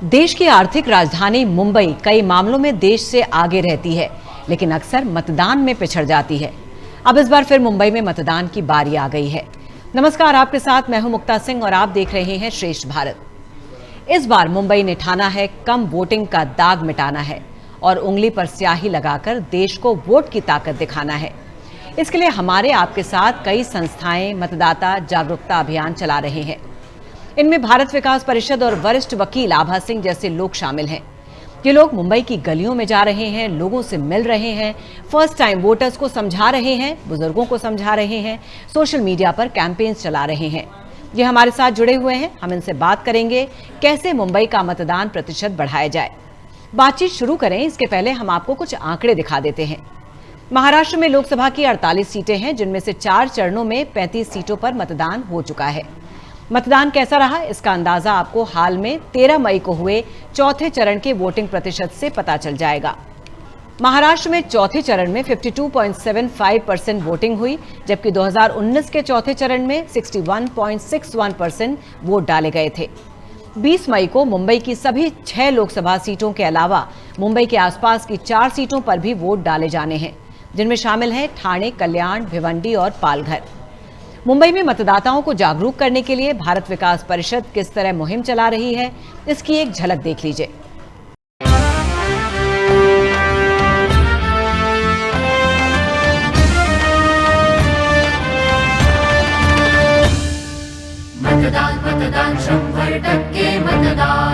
देश की आर्थिक राजधानी मुंबई कई मामलों में देश से आगे रहती है, लेकिन अक्सर मतदान में पिछड़ जाती है। अब इस बार फिर मुंबई में मतदान की बारी आ गई है। नमस्कार, आपके साथ मैं हूं मुक्ता सिंह और आप देख रहे हैं श्रेष्ठ भारत। इस बार मुंबई ने ठाना है कम वोटिंग का दाग मिटाना है और उंगली पर स्याही लगाकर देश को वोट की ताकत दिखाना है। इसके लिए हमारे आपके साथ कई संस्थाएं मतदाता जागरूकता अभियान चला रहे हैं। इनमें भारत विकास परिषद और वरिष्ठ वकील आभा सिंह जैसे लोग शामिल हैं। ये लोग मुंबई की गलियों में जा रहे हैं, लोगों से मिल रहे हैं, फर्स्ट टाइम वोटर्स को समझा रहे हैं, बुजुर्गों को समझा रहे हैं, सोशल मीडिया पर कैंपेन्स चला रहे हैं। ये हमारे साथ जुड़े हुए हैं। हम इनसे बात करेंगे कैसे मुंबई का मतदान प्रतिशत बढ़ाया जाए। बातचीत शुरू करें इसके पहले हम आपको कुछ आंकड़े दिखा देते हैं। महाराष्ट्र में लोकसभा की 48 सीटें हैं, जिनमें से 4 चरणों में 35 सीटों पर मतदान हो चुका है। मतदान कैसा रहा, इसका अंदाजा आपको हाल में 13 मई को हुए चौथे चरण के वोटिंग प्रतिशत से पता चल जाएगा। महाराष्ट्र में चौथे चरण में 52.75% वोटिंग हुई, जबकि 2019 के चौथे चरण में 61.61% वोट डाले गए थे। 20 मई को मुंबई की सभी 6 लोकसभा सीटों के अलावा मुंबई के आसपास की 4 सीटों पर भी वोट डाले जाने हैं, जिनमें शामिल हैं ठाणे, कल्याण, भिवंडी और पालघर। मुंबई में मतदाताओं को जागरूक करने के लिए भारत विकास परिषद किस तरह मुहिम चला रही है, इसकी एक झलक देख लीजिए। मतदान मतदान 100% मतदान,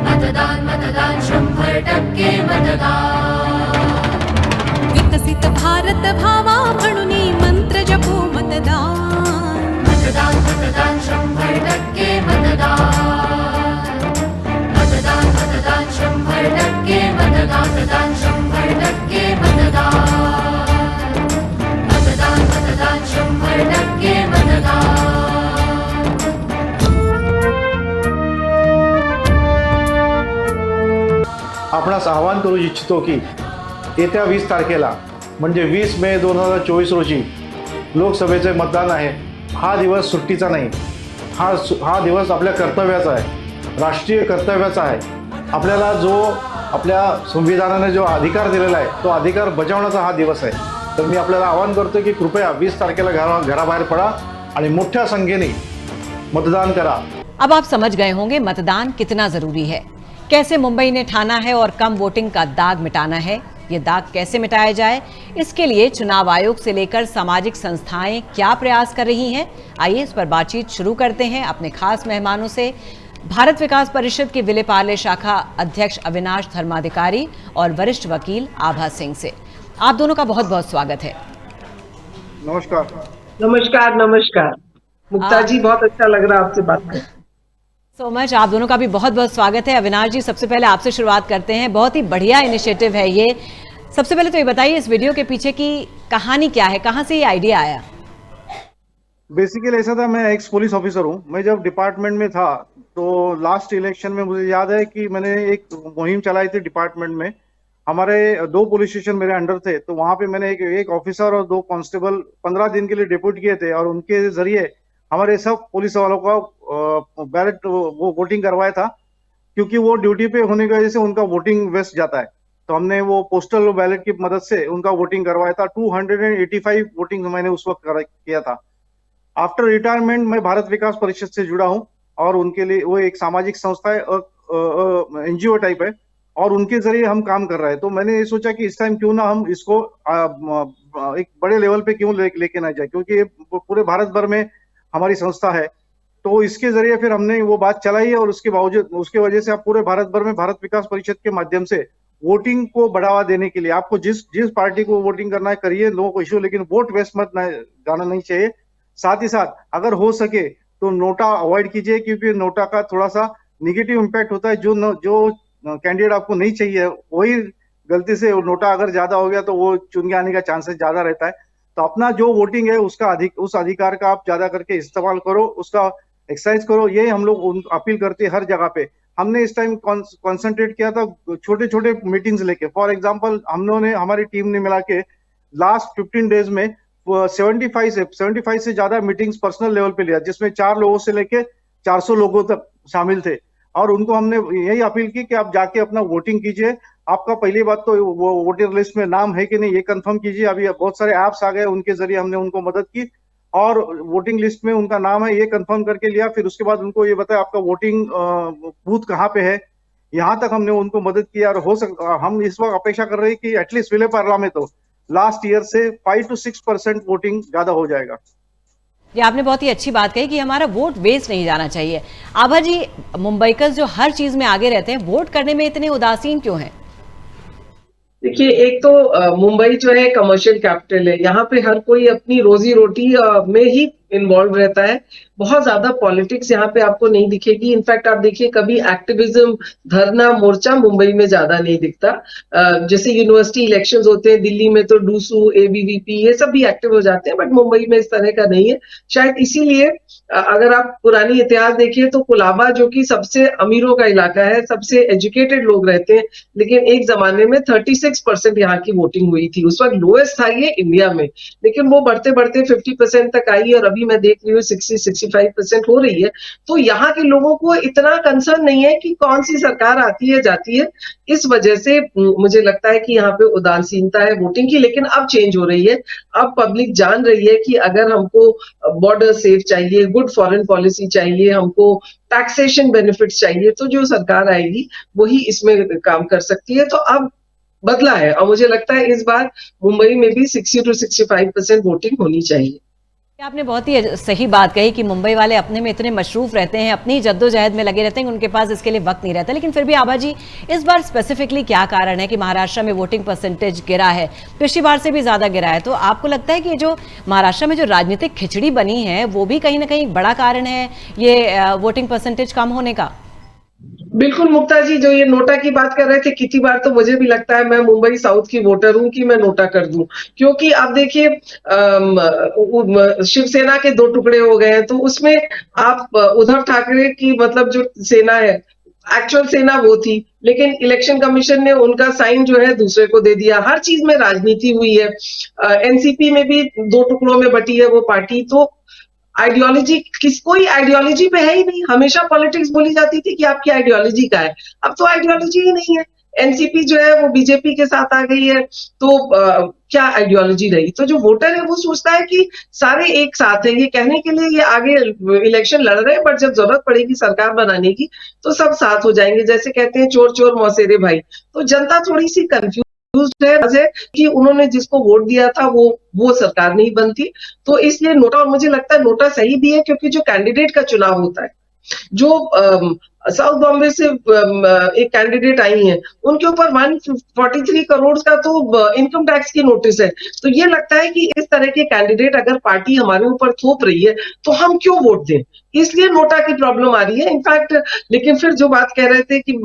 मतदान मतदान 100% मतदान। विकसित भारत भावा म्हणून मंत्र जपो मतदान, मतदान मतदान 100% मतदान, मतदान मतदान 100% मतदान, मतदान 100% मतदान, मतदान मतदान 100% मतदान। आपणास आवाहन करू इच्छितो की येत्या 20 तारखेला म्हणजे 20 मे 2024 रोजी लोकसभेचे मतदान आहे। हा दिवस सुट्टीचा नाही, हा दिवस आपल्या कर्तव्याचा आहे, राष्ट्रीय कर्तव्याचा आहे। आपल्याला जो आपल्या संविधानाने जो अधिकार दिलेला आहे तो अधिकार बजावण्याचा हा दिवस आहे। तर मी आपल्याला आवाहन करतो की कृपया 20 तारखेला घराबाहेर पडा आणि मोठ्या संख्येने मतदान करा। अब आप समझ गए होंगे मतदान कितना जरूरी है, कैसे मुंबई ने ठाना है और कम वोटिंग का दाग मिटाना है। ये दाग कैसे मिटाया जाए, इसके लिए चुनाव आयोग से लेकर सामाजिक संस्थाएं क्या प्रयास कर रही हैं, आइए इस पर बातचीत शुरू करते हैं अपने खास मेहमानों से। भारत विकास परिषद के विलेपार्ले शाखा अध्यक्ष अविनाश धर्माधिकारी और वरिष्ठ वकील आभा सिंह से। आप दोनों का बहुत बहुत स्वागत है। नमस्कार। नमस्कार नमस्कार मुक्ता जी, बहुत अच्छा लग रहा है आपसे बात करके। सो मच, आप दोनों का भी बहुत बहुत स्वागत है। अविनाश जी, सबसे पहले आपसे शुरुआत करते हैं। बहुत ही बढ़िया इनिशिएटिव है ये। सबसे पहले तो ये बताइए इस वीडियो के पीछे की कहानी क्या है, कहाँ से ये आइडिया आया? बेसिकली ऐसा था, मैं एक्स पुलिस ऑफिसर हूँ। मैं जब डिपार्टमेंट में था तो लास्ट इलेक्शन में मुझे याद है कि मैंने एक मुहिम चलाई थी डिपार्टमेंट में। हमारे 2 पुलिस स्टेशन मेरे अंडर थे, तो वहां पे मैंने एक ऑफिसर और 2 कांस्टेबल 15 दिन के लिए डिप्यूट किए थे और उनके जरिए हमारे सब पुलिस वालों का बैलेट वो वोटिंग करवाया था, क्योंकि वो ड्यूटी पे होने की वजह से उनका वोटिंग वेस्ट जाता है। तो हमने वो पोस्टल बैलेट की मदद से उनका वोटिंग करवाया था। 285 वोटिंग मैंने उस वक्त किया था। आफ्टर रिटायरमेंट मैं भारत विकास परिषद से जुड़ा हूँ और उनके लिए वो एक सामाजिक संस्था है, एनजीओ टाइप है, और उनके जरिए हम काम कर रहे हैं। तो मैंने ये सोचा कि इस टाइम क्यों ना हम इसको एक बड़े लेवल पे क्यों लेके ना जाए, क्योंकि पूरे भारत भर में हमारी संस्था है। तो इसके जरिए फिर हमने वो बात चलाई और उसके बावजूद उसके वजह से आप पूरे भारत भर में भारत विकास परिषद के माध्यम से वोटिंग को बढ़ावा देने के लिए आपको जिस पार्टी को वोटिंग करना है करिए, नो कोई इश्यू, लेकिन वोट वेस्ट मत जाना नहीं चाहिए। साथ ही साथ अगर हो सके तो नोटा अवॉइड कीजिए, क्योंकि नोटा का थोड़ा सा निगेटिव इम्पैक्ट होता है। जो कैंडिडेट आपको नहीं चाहिए वही गलती से नोटा अगर ज्यादा हो गया तो वो चुन के आने का चांसेस ज्यादा रहता है। तो अपना जो वोटिंग है उस अधिकार का आप ज्यादा करके इस्तेमाल करो, उसका एक्सरसाइज करो, ये हम लोग अपील करते हैं हर जगह पे। हमने इस टाइम कॉन्सेंट्रेट किया था छोटे छोटे मीटिंग्स लेके। फॉर एग्जांपल हमारी टीम ने मिला के लास्ट 15 डेज में 75 से ज्यादा मीटिंग्स पर्सनल लेवल पे लिया, जिसमें 4 लोगों से लेके 400 लोगों तक शामिल थे। और उनको हमने यही अपील की कि आप जाके अपना वोटिंग कीजिए। आपका पहली बात तो वो वोटर लिस्ट में नाम है कि नहीं ये कंफर्म कीजिए। अभी बहुत सारे ऐप्स आ गए, उनके जरिए हमने उनको मदद की और वोटिंग लिस्ट में उनका नाम है ये कंफर्म करके लिया। फिर उसके बाद उनको ये बताया आपका वोटिंग बूथ कहाँ पे है, यहाँ तक हमने उनको मदद की। और हम इस वक्त अपेक्षा कर रहे हैं कि एटलीस्ट विले पार्ला में तो लास्ट ईयर से 5 to 6% वोटिंग ज्यादा हो जाएगा। ये आपने बहुत ही अच्छी बात कही कि हमारा वोट वेस्ट नहीं जाना चाहिए। आभा जी, मुंबईकर्स जो हर चीज में आगे रहते हैं, वोट करने में इतने उदासीन क्यों हैं? देखिए, एक तो मुंबई जो है कमर्शियल कैपिटल है। यहाँ पे हर कोई अपनी रोजी रोटी में ही इन्वॉल्व रहता है। बहुत ज्यादा पॉलिटिक्स यहाँ पे आपको नहीं दिखेगी। इनफैक्ट आप देखिए, कभी एक्टिविज्म, धरना, मोर्चा मुंबई में ज्यादा नहीं दिखता। जैसे यूनिवर्सिटी इलेक्शंस होते हैं दिल्ली में तो डूसू, एबीवीपी ये सब भी एक्टिव हो जाते हैं, बट मुंबई में इस तरह का नहीं है। शायद इसीलिए अगर आप पुरानी इतिहास देखिए तो कुलाबा जो कि सबसे अमीरों का इलाका है, सबसे एजुकेटेड लोग रहते हैं, लेकिन एक जमाने में 36% यहाँ की वोटिंग हुई थी। उस वक्त लोएस्ट था ये इंडिया में, लेकिन वो बढ़ते बढ़ते 50% तक आई और अभी मैं देख रही हूँ 60-65% हो रही है। तो यहाँ के लोगों को इतना कंसर्न नहीं है कि कौन सी सरकार आती है जाती है। इस वजह से मुझे लगता है कि यहाँ पे उदासीनता है वोटिंग की, लेकिन अब चेंज हो रही है। अब पब्लिक जान रही है कि अगर हमको बॉर्डर सेफ चाहिए, गुड फॉरेन पॉलिसी चाहिए, हमको टैक्सेशन बेनिफिट्स चाहिए, तो जो सरकार आएगी वही इसमें काम कर सकती है। तो अब बदला है और मुझे लगता है इस बार मुंबई में भी 60 to 65% वोटिंग होनी चाहिए। आपने बहुत ही सही बात कही कि मुंबई वाले अपने में इतने मशरूफ रहते हैं, अपनी जद्दोजहद में लगे रहते हैं, उनके पास इसके लिए वक्त नहीं रहता। लेकिन फिर भी आभा जी, इस बार स्पेसिफिकली क्या कारण है कि महाराष्ट्र में वोटिंग परसेंटेज गिरा है, पिछली बार से भी ज्यादा गिरा है? तो आपको लगता है कि जो महाराष्ट्र में जो राजनीतिक खिचड़ी बनी है वो भी कहीं ना कहीं बड़ा कारण है ये वोटिंग परसेंटेज कम होने का? बिल्कुल मुक्ता जी, जो ये नोटा की बात कर रहे थे, कितनी बार तो मुझे भी लगता है, मैं मुंबई साउथ की वोटर हूं, कि मैं नोटा कर दूं। क्योंकि आप देखिए, शिवसेना के 2 टुकड़े हो गए हैं, तो उसमें आप उद्धव ठाकरे की मतलब जो सेना है, एक्चुअल सेना वो थी, लेकिन इलेक्शन कमीशन ने उनका साइन जो है दूसरे को दे दिया। हर चीज में राजनीति हुई है। एनसीपी में भी 2 टुकड़ों में बटी है वो पार्टी। तो आइडियोलॉजी, कोई आइडियोलॉजी पे है ही नहीं। हमेशा पॉलिटिक्स बोली जाती थी कि आपकी आइडियोलॉजी का है, अब तो आइडियोलॉजी ही नहीं है। एनसीपी जो है वो बीजेपी के साथ आ गई है, तो क्या आइडियोलॉजी रही? तो जो वोटर है वो सोचता है कि सारे एक साथ है। ये कहने के लिए ये आगे इलेक्शन लड़ रहे हैं, बट जब जरूरत पड़ेगी सरकार बनाने की तो सब साथ हो जाएंगे। जैसे कहते हैं चोर चोर मौसेरे भाई। तो जनता थोड़ी सी कंफ्यूज है कि उन्होंने जिसको वोट दिया था वो सरकार नहीं बनती। तो इसलिए नोटा, और मुझे लगता है नोटा सही भी है, क्योंकि जो कैंडिडेट का चुनाव होता है, जो साउथ बॉम्बे से एक कैंडिडेट आई हैं, उनके ऊपर 143 करोड़ का तो इनकम टैक्स की नोटिस है। तो ये लगता है कि इस तरह के कैंडिडेट अगर पार्टी हमारे ऊपर थोप रही है तो हम क्यों वोट दें, इसलिए नोटा की प्रॉब्लम आ रही है। इनफैक्ट, लेकिन फिर जो बात कह रहे थे कि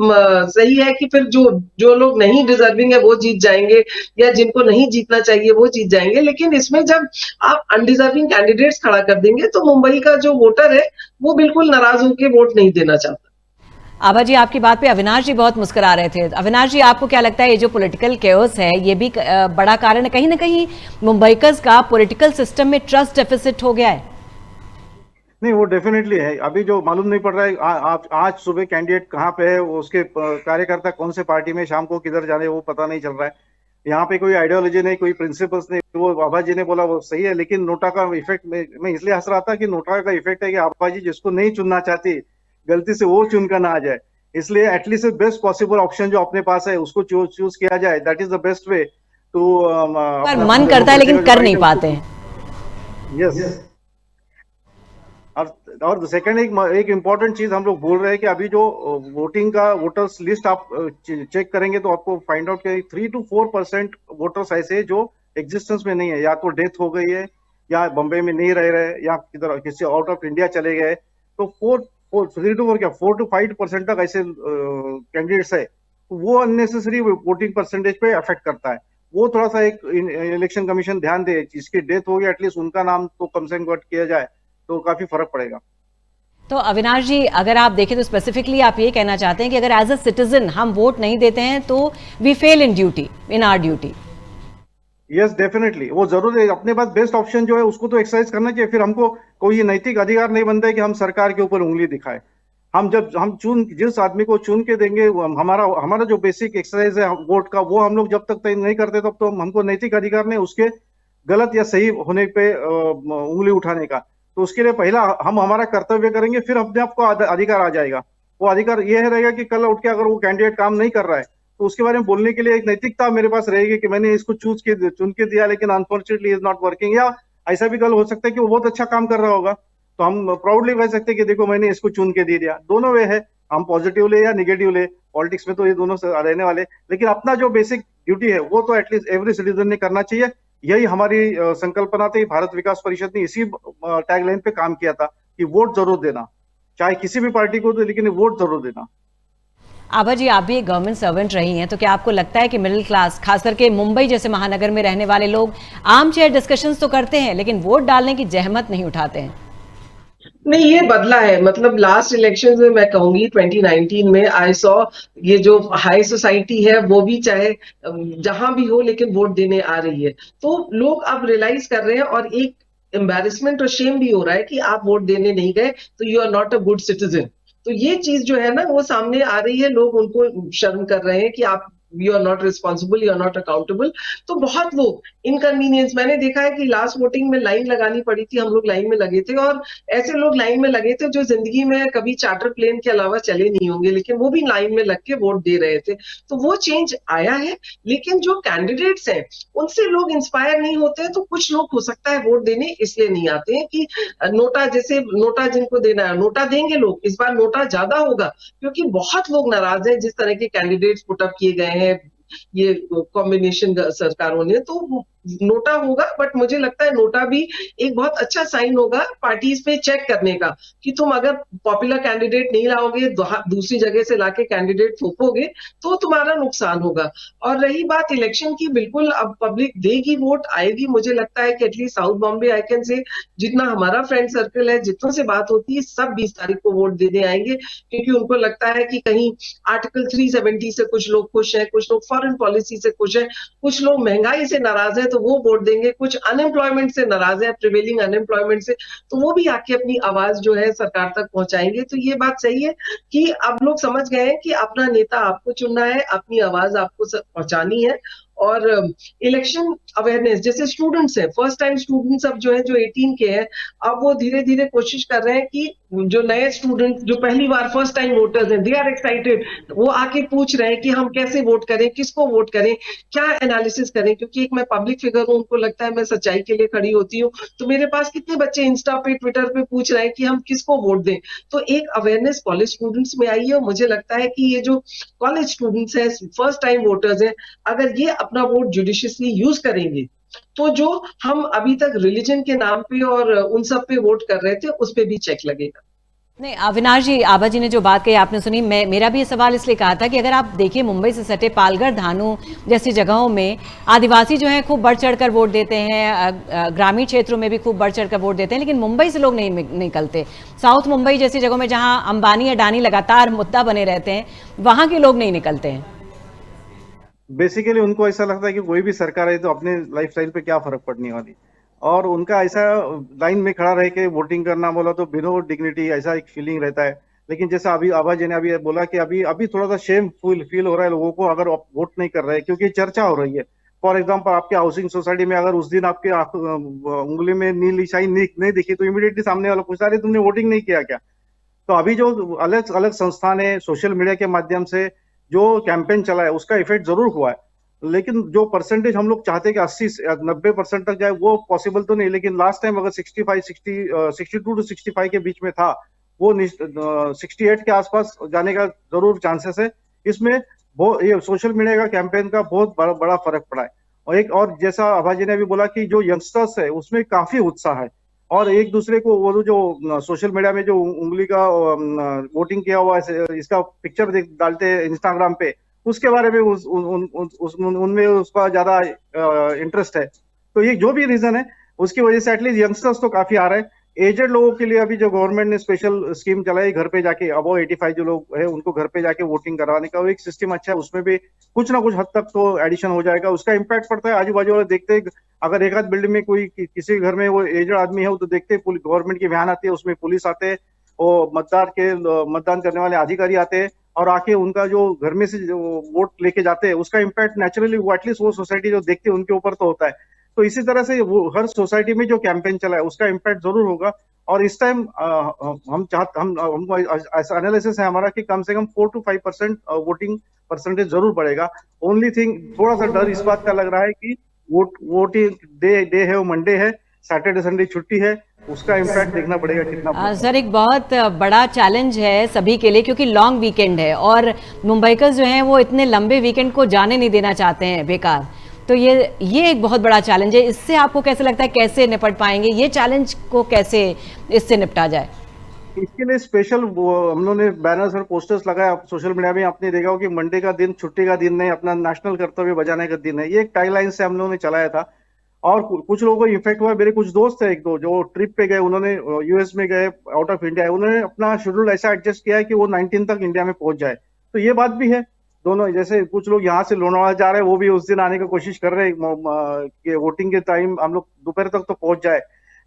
सही है कि फिर जो लोग नहीं डिजर्विंग है वो जीत जाएंगे, या जिनको नहीं जीतना चाहिए वो जीत जाएंगे। लेकिन इसमें जब आप अनडिजर्विंग कैंडिडेट्स खड़ा कर देंगे तो मुंबई का जो वोटर है वो बिल्कुल नाराज होकर वोट नहीं देना चाहता। आभा जी, आपकी बात पे अविनाश जी बहुत मुस्कुरा रहे थे। अविनाश जी, आपको क्या लगता है ये जो पॉलिटिकल केओस है ये भी बड़ा कारण है कहीं ना कहीं मुंबईकर्स का पॉलिटिकल सिस्टम में ट्रस्ट डेफिसिट हो गया है? नहीं, वो डेफिनेटली है। अभी जो मालूम नहीं पड़ रहा है आज सुबह कैंडिडेट कहाँ पे है, उसके कार्यकर्ता कौन से पार्टी में, शाम को किधर जाने वो पता नहीं चल रहा है। यहाँ पे कोई आइडियोलॉजी नहीं, कोई प्रिंसिपल्स नहीं। वो आभा जी ने बोला वो सही है, लेकिन नोटा का इफेक्ट मैं इसलिए हंस रहा था कि नोटा का इफेक्ट है कि आभा जी जिसको नहीं चुनना चाहती, गलती से वो चुनकर ना आ जाए। इसलिए एटलीस्ट बेस्ट पॉसिबल ऑप्शन जो अपने पास है उसको चूज किया जाए। That is the best way to. पर मन करता है लेकिन कर नहीं पाते हैं। यस। और सेकंड एक इम्पोर्टेंट चीज हम लोग बोल रहे हैं कि अभी जो वोटिंग का वोटर्स लिस्ट आप चेक करेंगे तो आपको फाइंड आउट कि 3 to 4% वोटर्स ऐसे जो एग्जिस्टेंस में नहीं है, या तो डेथ हो गई है, या बम्बई में नहीं रह रहे, या किधर किसी आउट ऑफ इंडिया चले गए। तो 4 to 5% तक ऐसे कैंडिडेट्स है, वो अननेसेसरी वोटिंग परसेंटेज पे अफेक्ट करता है। वो थोड़ा सा एक इलेक्शन कमीशन ध्यान दे, जिसकी डेथ हो गई एटलीस्ट उनका नाम तो कम से कम किया जाए तो काफी फर्क पड़ेगा। तो अविनाश जी, अगर आप देखें तो स्पेसिफिकली आप ये कहना चाहते हैं कि अगर एज अ सिटीजन हम वोट नहीं देते हैं तो we fail in duty, in our duty. Yes definitely, वो जरूर है। अपने पास बेस्ट ऑप्शन जो है उसको तो एक्सरसाइज करना चाहिए। फिर हमको कोई ये नैतिक अधिकार नहीं बनता है कि हम सरकार के ऊपर उंगली दिखाएं। हम जब हम जिस आदमी को चुन के देंगे, हमारा हमारा जो बेसिक एक्सरसाइज है वोट का, वो हम लोग जब तक तय नहीं करते तब तो हमको नैतिक अधिकार नहीं उसके गलत या सही होने पे उंगली उठाने का। तो उसके लिए पहला हम हमारा कर्तव्य करेंगे, फिर अपने आप को अधिकार आ जाएगा। वो अधिकार ये रहेगा कि कल उठ के अगर वो कैंडिडेट काम नहीं कर रहा है तो उसके बारे में बोलने के लिए एक नैतिकता मेरे पास रहेगी कि मैंने इसको चुन के दिया, लेकिन अनफॉर्चुनेटली इज नॉट वर्किंग। या ऐसा भी कल हो सकता है कि वो बहुत अच्छा काम कर रहा होगा, तो हम प्राउडली कह सकते हैं कि देखो मैंने इसको चुन के दे दिया। दोनों वे है, हम पॉजिटिव ले या निगेटिव ले, पॉलिटिक्स में तो ये दोनों से रहने वाले। लेकिन अपना जो बेसिक ड्यूटी है वो तो एटलीस्ट एवरी सिटीजन ने करना चाहिए। यही हमारी संकल्पना थी। भारत विकास परिषद ने इसी टैगलाइन पे काम किया था कि वोट जरूर देना, चाहे किसी भी पार्टी को दे, लेकिन वोट जरूर देना। आभा जी, आप भी एक गवर्नमेंट सर्वेंट रही हैं, तो क्या आपको लगता है कि मिडिल क्लास, खास करके मुंबई जैसे महानगर में रहने वाले लोग आम चेयर डिस्कशंस तो करते हैं लेकिन वोट डालने की जहमत नहीं उठाते हैं? नहीं, ये बदला है। मतलब लास्ट इलेक्शन में मैं कहूंगी 2019 में आई सॉ ये जो हाई सोसाइटी है वो भी चाहे जहां भी हो लेकिन वोट देने आ रही है। तो लोग अब रियलाइज कर रहे हैं और एक एम्बेरसमेंट और शेम भी हो रहा है कि आप वोट देने नहीं गए तो you are not a good citizen. तो ये चीज जो है ना वो सामने आ रही है, लोग उनको शर्म कर रहे हैं कि आप you are not responsible, you are not accountable. तो बहुत लोग इनकन्वीनियंस, मैंने देखा है कि लास्ट वोटिंग में लाइन लगानी पड़ी थी, हम लोग लाइन में लगे थे और ऐसे लोग लाइन में लगे थे जो जिंदगी में कभी चार्टर प्लेन के अलावा चले नहीं होंगे, लेकिन वो भी लाइन में लग के वोट दे रहे थे। तो वो चेंज आया है। लेकिन जो कैंडिडेट्स हैं उनसे लोग इंस्पायर नहीं होते हैं, तो कुछ लोग हो सकता है वोट देने इसलिए नहीं आते हैं कि नोटा, जैसे नोटा जिनको देना है नोटा देंगे लोग, इस बार नोटा ज्यादा होगा क्योंकि बहुत लोग नाराज हैं जिस तरह के कैंडिडेट्स पुटअप किए गए हैं ये कॉम्बिनेशन सरकारों ने। तो नोटा होगा, बट मुझे लगता है नोटा भी एक बहुत अच्छा साइन होगा पार्टीज पे चेक करने का कि तुम अगर पॉपुलर कैंडिडेट नहीं लाओगे, दूसरी जगह से लाके कैंडिडेट थोपोगे तो तुम्हारा नुकसान होगा। और रही बात इलेक्शन की, बिल्कुल अब पब्लिक देगी, वोट आएगी। मुझे लगता है कि at least south Bombay I can say, जितना हमारा फ्रेंड सर्कल है, जितनों से बात होती है, सब 20 तारीख को वोट देने आएंगे क्योंकि उनको लगता है कि कहीं आर्टिकल 370 से कुछ लोग खुश हैं, कुछ लोग फॉरेन पॉलिसी से खुश हैं, कुछ लोग महंगाई से नाराज है तो वो वोट देंगे, कुछ अनएम्प्लॉयमेंट से नाराज है, प्रिवेलिंग अनएम्प्लॉयमेंट से, तो वो भी आके अपनी आवाज जो है सरकार तक पहुंचाएंगे। तो ये बात सही है कि अब लोग समझ गए हैं कि अपना नेता आपको चुनना है, अपनी आवाज आपको पहुंचानी है। और इलेक्शन अवेयरनेस, जैसे स्टूडेंट्स हैं, फर्स्ट टाइम स्टूडेंट्स अब जो है जो 18 के हैं, अब वो धीरे धीरे कोशिश कर रहे हैं कि जो नए स्टूडेंट जो पहली बार फर्स्ट टाइम वोटर्स हैं, दे आर एक्साइटेड, वो आके पूछ रहे हैं कि हम कैसे वोट करें, किसको वोट करें, क्या एनालिसिस करें। क्योंकि एक मैं पब्लिक फिगर हूं, उनको लगता है मैं सच्चाई के लिए खड़ी होती हूँ, तो मेरे पास कितने बच्चे इंस्टा पे, ट्विटर पे पूछ रहे हैं कि हम किसको वोट दें। तो एक अवेयरनेस कॉलेज स्टूडेंट्स में आई है और मुझे लगता है कि ये जो कॉलेज स्टूडेंट्स हैं, फर्स्ट टाइम वोटर्स हैं, अगर ये अपना वोट जुडिशियसली यूज करेंगे तो जो हम अभी तक रिलीजन के नाम पे और उन सब पे वोट कर रहे थे उस पे भी चेक लगेगा। नहीं, अविनाश जी, आभा जी ने जो बात कही आपने सुनी। मेरा भी ये सवाल इसलिए कहा था कि अगर आप देखिए मुंबई से सटे पालघर, धानू जैसी जगहों में आदिवासी जो हैं खूब बढ़ चढ़कर वोट देते हैं, ग्रामीण क्षेत्रों में भी खूब बढ़ चढ़कर वोट देते हैं, लेकिन मुंबई से लोग नहीं निकलते। साउथ मुंबई जैसी जगहों में जहां अंबानी अडानी लगातार मुद्दा बने रहते हैं, वहां के लोग नहीं निकलते हैं। बेसिकली उनको ऐसा लगता है कि कोई भी सरकार है तो अपने लाइफस्टाइल पे क्या फर्क पड़ने वाली, और उनका ऐसा लाइन में खड़ा रह के वोटिंग करना बोला तो बिनो डिग्निटी, ऐसा एक फीलिंग रहता है। लेकिन जैसा अभी आभा जी ने अभी बोला कि अभी थोड़ा सा शेम फील हो रहा है लोगों को अगर आप वोट नहीं कर रहे हैं, क्योंकि चर्चा हो रही है। फॉर एग्जाम्पल, आपके हाउसिंग सोसाइटी में अगर उस दिन आपके उंगली में नीली शाइन नहीं दिखी तो इमीडिएटली सामने वाला पूछता है तुमने वोटिंग नहीं किया क्या। तो अभी जो अलग अलग संस्थान है, सोशल मीडिया के माध्यम से जो कैंपेन चला है उसका इफेक्ट जरूर हुआ है, लेकिन जो परसेंटेज हम लोग चाहते हैं कि 80-90% तक जाए वो पॉसिबल तो नहीं। लेकिन लास्ट टाइम अगर 62 to 65 के बीच में था, वो 68 के आसपास जाने का जरूर चांसेस है। इसमें ये सोशल मीडिया का कैंपेन का बहुत बड़ा फर्क पड़ा है। और जैसा आभा जी ने भी बोला कि जो यंगस्टर्स है उसमें काफी उत्साह है, और एक दूसरे को वो जो सोशल मीडिया में जो उंगली का वोटिंग किया हुआ है इसका पिक्चर डालते हैं इंस्टाग्राम पे, उसके बारे में उनमें उसका ज्यादा इंटरेस्ट है। तो ये जो भी रीजन है उसकी वजह से एटलीस्ट यंगस्टर्स तो काफी आ रहे हैं। एजेड लोगों के लिए अभी जो गवर्नमेंट ने स्पेशल स्कीम चलाई, घर पे जाके अबव 85 जो लोग है उनको घर पे जाके वोटिंग करवाने का, वो एक सिस्टम अच्छा है। उसमें भी कुछ ना कुछ हद तक तो एडिशन हो जाएगा, उसका इम्पैक्ट पड़ता है। आजू बाजू वाले देखते हैं, अगर एक आध बिल्डिंग में कोई किसी घर में वो एजेड आदमी है, तो देखते हैं गवर्नमेंट की वैन आती है, उसमें पुलिस आते हैं, वो मतदान करने वाले अधिकारी आते हैं और आके उनका जो घर में से जो वोट लेके जाते हैं, उसका इम्पैक्ट नेचुरली वो एटलीस्ट वो सोसाइटी जो देखते हैं उनके ऊपर तो होता है। तो इसी तरह से वो हर सोसाइटी में जो कैंपेन चला है उसका इम्पैक्ट जरूर होगा। और इस टाइम हमको ऐसा एनालिसिस है हमारा कि कम से कम 4 to 5% वोटिंग परसेंटेज जरूर बढ़ेगा। ओनली थिंग थोड़ा सा डर इस बात का लग रहा है कि वोटिंग डे है, वो मंडे है, सैटरडे संडे छुट्टी है, उसका इम्पैक्ट देखना पड़ेगा कितना। सर, एक बहुत बड़ा चैलेंज है सभी के लिए, क्योंकि लॉन्ग वीकेंड है और मुंबईकर्स जो हैं वो इतने लंबे वीकेंड को जाने नहीं देना चाहते हैं बेकार। तो ये एक बहुत बड़ा चैलेंज है। इससे आपको कैसे लगता है, कैसे निपट पाएंगे? ये चैलेंज को कैसे इससे निपटा जाए? इसके लिए स्पेशल हम लोगों ने बैनर्स और पोस्टर्स लगाए। सोशल मीडिया में आपने देखा हो कि मंडे का दिन छुट्टी का दिन नहीं, अपना नेशनल कर्तव्य बजाने का दिन है। ये एक टैगलाइन से हम लोगों ने चलाया था और कुछ लोगों को इफेक्ट हुआ। मेरे कुछ दोस्त है एक दो जो ट्रिप पे गए, उन्होंने यूएस में गए, आउट ऑफ इंडिया, उन्होंने अपना शेड्यूल ऐसा एडजस्ट किया है कि वो 19 तक इंडिया में पहुंच जाए। तो ये बात भी है दोनों, जैसे कुछ लोग यहाँ से लोनावाला जा रहे हैं, वो भी उस दिन आने की कोशिश कर रहे हैं कि वोटिंग के टाइम हम लोग दोपहर तक तो पहुंच जाए।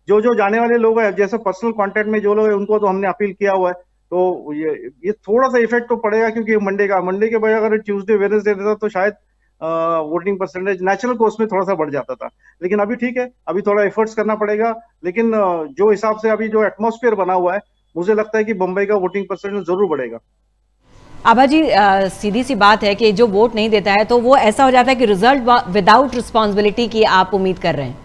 जो जाने वाले लोग हैं, जैसे पर्सनल कांटेक्ट में जो लोग हैं, उनको तो हमने अपील किया हुआ है। तो ये थोड़ा सा इफेक्ट तो पड़ेगा, क्योंकि मंडे के बजाय अगर ट्यूसडे वेडनेसडे रहता तो शायद वोटिंग परसेंटेज नेचुरल कोर्स में थोड़ा सा बढ़ जाता था। लेकिन अभी ठीक है, अभी थोड़ा एफर्ट्स करना पड़ेगा। लेकिन जो हिसाब से अभी जो एटमॉस्फेयर बना हुआ है, मुझे लगता है कि मुंबई का वोटिंग परसेंटेज जरूर बढ़ेगा। आभा जी, सीधी सी बात है कि जो वोट नहीं देता है तो वो ऐसा हो जाता है कि रिजल्ट विदाउट रिस्पॉन्सिबिलिटी की आप उम्मीद कर रहे हैं।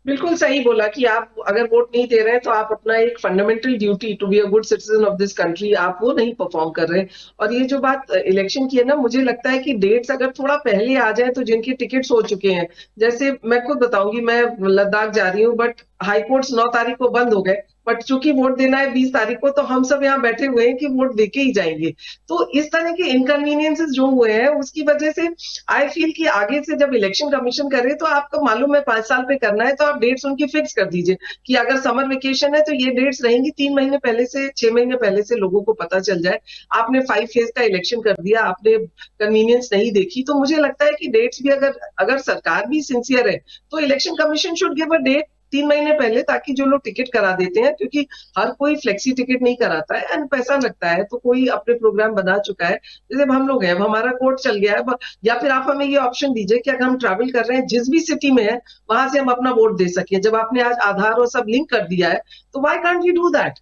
बिल्कुल सही बोला कि आप अगर वोट नहीं दे रहे हैं तो आप अपना एक fundamental duty to be a good citizen of this country आप वो नहीं परफॉर्म कर रहे हैं। और ये जो बात इलेक्शन की है ना, मुझे लगता है कि डेट्स अगर थोड़ा पहले आ जाए तो जिनके टिकट्स हो चुके हैं, जैसे मैं खुद बताऊंगी, मैं लद्दाख जा रही हूँ बट हाई कोर्ट्स 9 तारीख को बंद हो गए, बट चूंकि वोट देना है 20 तारीख को, तो हम सब यहाँ बैठे हुए हैं कि वोट देके ही जाएंगे। तो इस तरह के इनकन्वीनियंसेस जो हुए हैं उसकी वजह से आई फील कि आगे से जब इलेक्शन कमीशन करे तो आपको मालूम है 5 साल पे करना है, तो आप डेट्स उनकी फिक्स कर दीजिए कि अगर समर वेकेशन है तो ये डेट्स रहेंगी। 3 महीने पहले से, 6 महीने पहले से लोगों को पता चल जाए। आपने 5 फेज का इलेक्शन कर दिया, आपने कन्वीनियंस नहीं देखी, तो मुझे लगता है कि डेट्स भी अगर सरकार भी सिंसियर है तो election commission should give a date 3 महीने पहले, ताकि जो लोग टिकट करा देते हैं, क्योंकि हर कोई फ्लेक्सी टिकट नहीं कराता है एंड पैसा लगता है, तो कोई अपने प्रोग्राम बना चुका है। जैसे हम लोग हैं, हमारा कोर्ट चल गया है, या फिर आप हमें ये ऑप्शन दीजिए कि अगर हम ट्रैवल कर रहे हैं जिस भी सिटी में है वहां से हम अपना वोट दे सकें। जब आपने आज आधार और सब लिंक कर दिया है तो why can't we do that?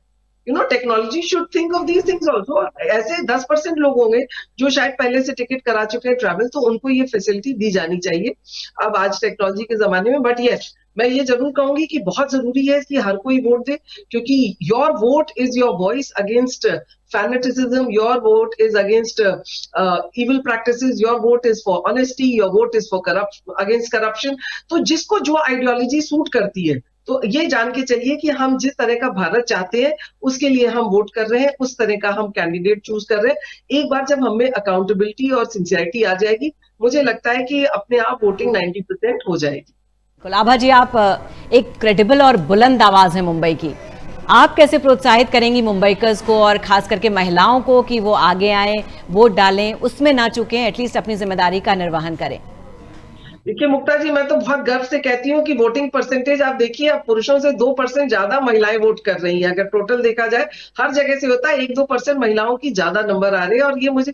Technology should think of these things also. ऐसे 10% लोग होंगे जो शायद पहले से टिकट करा चुके हैं ट्रैवल, तो उनको ये फैसिलिटी दी जानी चाहिए अब आज टेक्नोलॉजी के जमाने में। बट यस, मैं ये जरूर कहूंगी कि बहुत जरूरी है कि हर कोई वोट दे, क्योंकि your vote is your voice against fanaticism, your vote is against evil practices, your vote is for honesty, your vote is for against corruption। तो जिसको जो आइडियोलॉजी सूट करती है, तो ये जान के चलिए कि हम जिस तरह का भारत चाहते हैं उसके लिए हम वोट कर रहे हैं, उस तरह का हम कैंडिडेट चूज कर रहे हैं। एक बार जब हमें अकाउंटेबिलिटी और सिंसियरिटी आ जाएगी, मुझे लगता है कि अपने आप वोटिंग 90% हो जाएगी। आभा जी, आप एक क्रेडिबल और बुलंद आवाज है मुंबई की। आप कैसे प्रोत्साहित करेंगी मुंबईकर्स को और खास करके महिलाओं को कि वो आगे आए, वोट डालें, उसमें ना चूकें, एटलीस्ट अपनी जिम्मेदारी का निर्वहन करें? देखिए मुक्ता जी, मैं तो बहुत गर्व से कहती हूँ कि वोटिंग परसेंटेज आप देखिए, अब पुरुषों से 2% ज्यादा महिलाएं वोट कर रही हैं। अगर टोटल देखा जाए हर जगह से होता है 1-2% महिलाओं की ज्यादा नंबर आ रहे हैं, और ये मुझे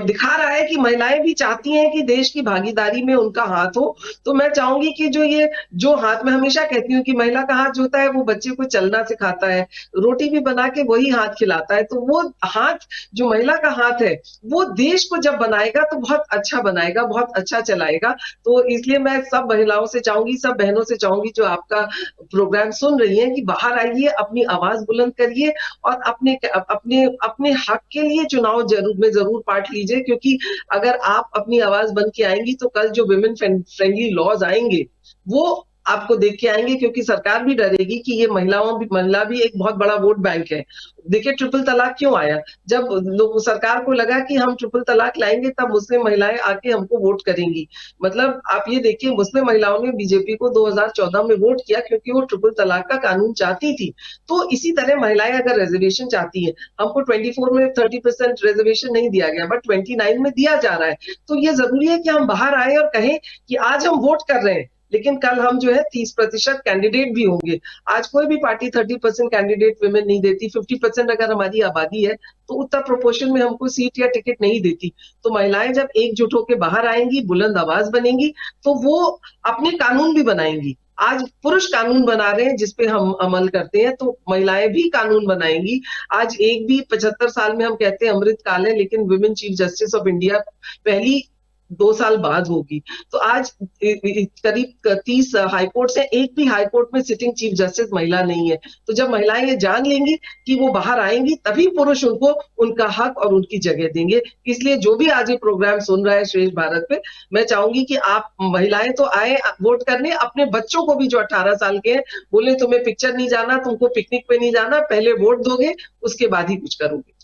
दिखा रहा है कि महिलाएं भी चाहती हैं कि देश की भागीदारी में उनका हाथ हो। तो मैं चाहूंगी कि जो हाथ, मैं हमेशा कहती हूँ कि महिला का हाथ जो होता है वो बच्चे को चलना सिखाता है, रोटी भी बना के वही हाथ खिलाता है। तो वो हाथ, जो महिला का हाथ है, वो देश को जब बनाएगा तो बहुत अच्छा बनाएगा, बहुत अच्छा चलाएगा। तो इसलिए मैं सब महिलाओं से चाहूंगी, सब बहनों से चाहूंगी जो आपका प्रोग्राम सुन रही हैं, कि बाहर आइए, अपनी आवाज बुलंद करिए और अपने हक के लिए चुनाव जरूर पार्ट लीजिए। क्योंकि अगर आप अपनी आवाज बन के आएंगी तो कल जो विमेन फ्रेंडली लॉज आएंगे वो आपको देख के आएंगे, क्योंकि सरकार भी डरेगी कि ये महिला भी एक बहुत बड़ा वोट बैंक है। देखिए ट्रिपल तलाक क्यों आया, जब लोग सरकार को लगा कि हम ट्रिपल तलाक लाएंगे तब मुस्लिम महिलाएं आके हमको वोट करेंगी। मतलब आप ये देखिए, मुस्लिम महिलाओं ने बीजेपी को 2014 में वोट किया क्योंकि वो ट्रिपल तलाक का कानून चाहती थी। तो इसी तरह महिलाएं अगर रिजर्वेशन चाहती है, हमको 24 में 30% रिजर्वेशन नहीं दिया गया, बट 29 में दिया जा रहा है। तो ये जरूरी है कि हम बाहर आए और कहें कि आज हम वोट कर रहे हैं, लेकिन कल हम जो है 30% कैंडिडेट भी होंगे। आज कोई भी पार्टी 30% कैंडिडेट विमेन नहीं देती। 50% अगर हमारी आबादी है तो उतना प्रोपोर्शन में हमको सीट या टिकट नहीं देती। तो महिलाएं जब एकजुट होकर बाहर आएंगी, बुलंद आवाज बनेंगी, तो वो अपने कानून भी बनाएंगी। आज पुरुष कानून बना रहे हैं जिसपे हम अमल करते हैं, तो महिलाएं भी कानून बनाएंगी। आज एक भी 75 साल में हम कहते हैं अमृत काल है, लेकिन women chief justice of India पहली 2 साल बाद होगी। तो आज करीब 30 हाईकोर्ट से एक भी हाईकोर्ट में सिटिंग चीफ जस्टिस महिला नहीं है। तो जब महिलाएं ये जान लेंगी कि वो बाहर आएंगी, तभी पुरुष उनको उनका हक और उनकी जगह देंगे। इसलिए जो भी आज ये प्रोग्राम सुन रहा है श्रेष्ठ भारत पे, मैं चाहूंगी कि आप महिलाएं तो आए वोट करने, अपने बच्चों को भी जो 18 साल के हैं, बोले तुम्हें पिक्चर नहीं जाना, तुमको पिकनिक पे नहीं जाना, पहले वोट दोगे उसके बाद ही कुछ करोगे।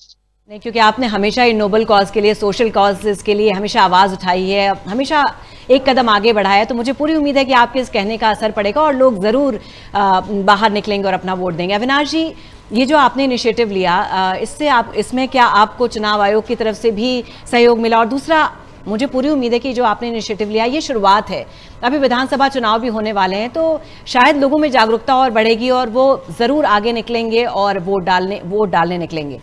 नहीं, क्योंकि आपने हमेशा ही नोबल कॉज के लिए, सोशल कॉजेज के लिए हमेशा आवाज़ उठाई है, हमेशा एक कदम आगे बढ़ाया है। तो मुझे पूरी उम्मीद है कि आपके इस कहने का असर पड़ेगा और लोग ज़रूर बाहर निकलेंगे और अपना वोट देंगे। अविनाश जी, ये जो आपने इनिशिएटिव लिया, इसमें क्या आपको चुनाव आयोग की तरफ से भी सहयोग मिला? और दूसरा, मुझे पूरी उम्मीद है कि जो आपने इनिशिएटिव लिया ये शुरुआत है, अभी विधानसभा चुनाव भी होने वाले हैं, तो शायद लोगों में जागरूकता और बढ़ेगी और वो ज़रूर आगे निकलेंगे और वोट डालने निकलेंगे।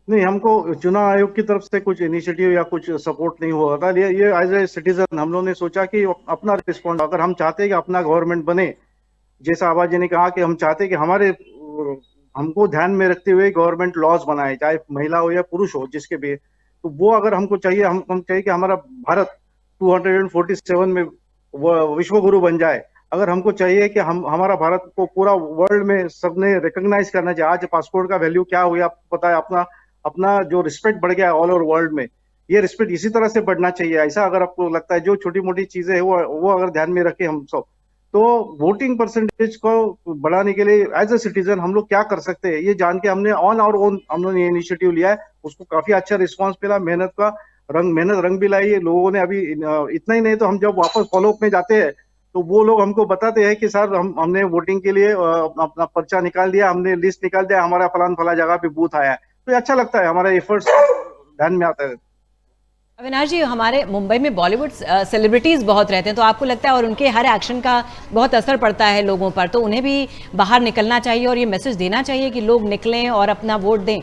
नहीं, हमको चुनाव आयोग की तरफ से कुछ इनिशिएटिव या कुछ सपोर्ट नहीं हुआ था। ये एज ए सिटीजन हम लोगों ने सोचा कि अपना रिस्पॉन्स, अगर हम चाहते हैं कि अपना गवर्नमेंट बने, जैसा आबा जी ने कहा कि हम चाहते हैं कि हमको ध्यान में रखते हुए गवर्नमेंट लॉज बनाए, चाहे महिला हो या पुरुष हो, जिसके भी, तो वो अगर हमको चाहिए, हम चाहिए कि हमारा भारत 247 में विश्व गुरु बन जाए। अगर हमको चाहिए कि हमारा भारत को पूरा वर्ल्ड में सबने रिकॉग्नाइज करना चाहिए। आज पासपोर्ट का वैल्यू क्या हुआ आपको पता है, अपना जो रिस्पेक्ट बढ़ गया है ऑल ओवर वर्ल्ड में, ये रिस्पेक्ट इसी तरह से बढ़ना चाहिए। ऐसा अगर आपको लगता है, जो छोटी मोटी चीजें है वो अगर ध्यान में रखें हम सब, तो वोटिंग परसेंटेज को बढ़ाने के लिए एज ए सिटीजन हम लोग क्या कर सकते हैं, ये जान के हमने ऑन आवर ओन हम लोग ये इनिशिएटिव लिया है। उसको काफी अच्छा रिस्पॉन्स मिला, मेहनत रंग भी लाई है लोगों ने। अभी इतना ही नहीं, तो हम जब वापस फॉलोअप में जाते हैं तो वो लोग हमको बताते हैं कि सर हमने वोटिंग के लिए अपना पर्चा निकाल दिया, हमने लिस्ट निकाल दिया, हमारा फला जगह पे बूथ आया है। तो ये अच्छा लगता है, हमारा एफर्ट्स ध्यान में आता है। अविनाश जी, हमारे मुंबई में बॉलीवुड सेलिब्रिटीज बहुत रहते हैं, तो आपको लगता है, और उनके हर एक्शन का बहुत असर पड़ता है लोगों पर, तो उन्हें भी बाहर निकलना चाहिए और ये मैसेज देना चाहिए कि लोग निकलें और अपना वोट दें?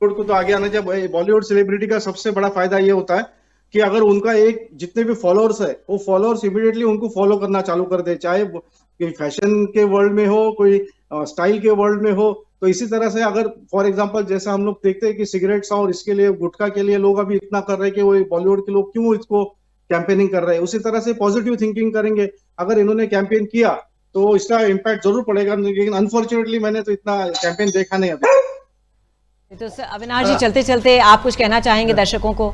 को तो आगे आना चाहिए। बॉलीवुड सेलिब्रिटी का सबसे बड़ा फायदा ये होता है कि अगर उनका एक जितने भी फॉलोअर्स है, वो फॉलोअर्स इमीडिएटली उनको फॉलो करना चालू कर दे, चाहे कोई फैशन के वर्ल्ड में हो, कोई स्टाइल के वर्ल्ड में हो। तो इसी तरह से अगर फॉर एग्जांपल जैसा हम लोग देखते हैं कि सिगरेट्स और इसके लिए, गुटखा के लिए लोग अभी इतना कर रहे हैं कि वो बॉलीवुड के लोग क्यों इसको कैंपेनिंग कर रहे हैं, उसी तरह से पॉजिटिव थिंकिंग करेंगे। अगर इन्होंने कैंपेन किया तो इसका इम्पैक्ट जरूर पड़ेगा, लेकिन अनफॉर्चुनेटली मैंने तो इतना कैंपेन देखा नहीं अभी। तो अविनाश जी, चलते चलते आप कुछ कहना चाहेंगे दर्शकों को?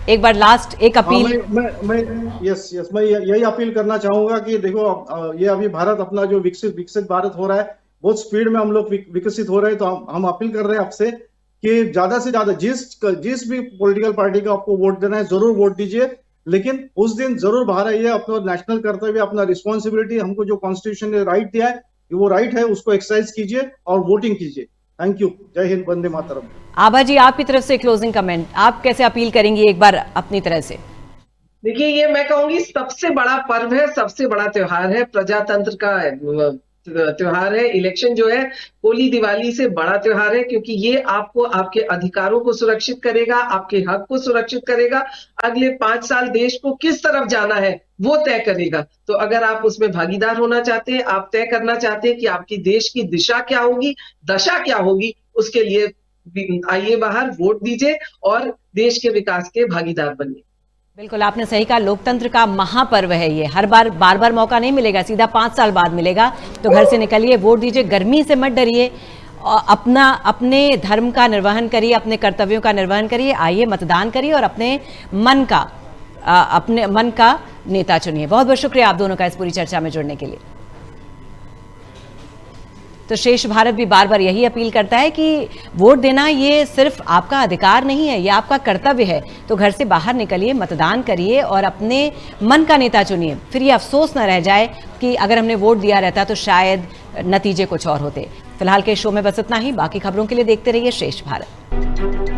एक बार लास्ट एक अपील। मैं यही अपील करना चाहूंगा कि देखो, ये अभी भारत अपना जो विकसित भारत हो रहा है, बहुत स्पीड में हम लोग विकसित हो रहे हैं। तो हम अपील कर रहे हैं आपसे कि ज्यादा से ज्यादा जिस भी पॉलिटिकल पार्टी का आपको वोट देना है, जरूर वोट दीजिए, लेकिन उस दिन जरूर बाहर आइए। अपना नेशनल कर्तव्य, अपना रिस्पॉन्सिबिलिटी, हमको जो कॉन्स्टिट्यूशन ने राइट दिया है, वो राइट है, उसको एक्सरसाइज कीजिए और वोटिंग कीजिए। Thank you. जय हिंद, वंदे मातरम। आभा जी, आपकी तरफ से क्लोजिंग कमेंट, आप कैसे अपील करेंगी एक बार अपनी तरह से? देखिए, ये मैं कहूंगी सबसे बड़ा पर्व है, सबसे बड़ा त्योहार है, प्रजातंत्र का त्योहार है। इलेक्शन जो है होली दिवाली से बड़ा त्योहार है, क्योंकि ये आपको आपके अधिकारों को सुरक्षित करेगा, आपके हक को सुरक्षित करेगा। अगले 5 साल देश को किस तरफ जाना है वो तय करेगा। तो अगर आप उसमें भागीदार होना चाहते हैं, आप तय करना चाहते हैं कि आपकी देश की दिशा क्या होगी, दशा क्या होगी, उसके लिए आइए बाहर, वोट दीजिए और देश के विकास के भागीदार बनिए। बिल्कुल, आपने सही कहा, लोकतंत्र का महापर्व है ये। बार बार मौका नहीं मिलेगा, सीधा 5 साल बाद मिलेगा। तो घर से निकलिए, वोट दीजिए, गर्मी से मत डरिए, अपने धर्म का निर्वहन करिए, अपने कर्तव्यों का निर्वहन करिए, आइए मतदान करिए और अपने मन का अपने मन का नेता चुनिए। बहुत बहुत शुक्रिया आप दोनों का इस पूरी चर्चा में जुड़ने के लिए। तो श्रेष्ठ भारत भी बार बार यही अपील करता है कि वोट देना ये सिर्फ आपका अधिकार नहीं है, ये आपका कर्तव्य है। तो घर से बाहर निकलिए, मतदान करिए और अपने मन का नेता चुनिए। फिर ये अफसोस न रह जाए कि अगर हमने वोट दिया रहता तो शायद नतीजे कुछ और होते। फिलहाल के शो में बस इतना ही। बाकी खबरों के लिए देखते रहिए श्रेष्ठ भारत।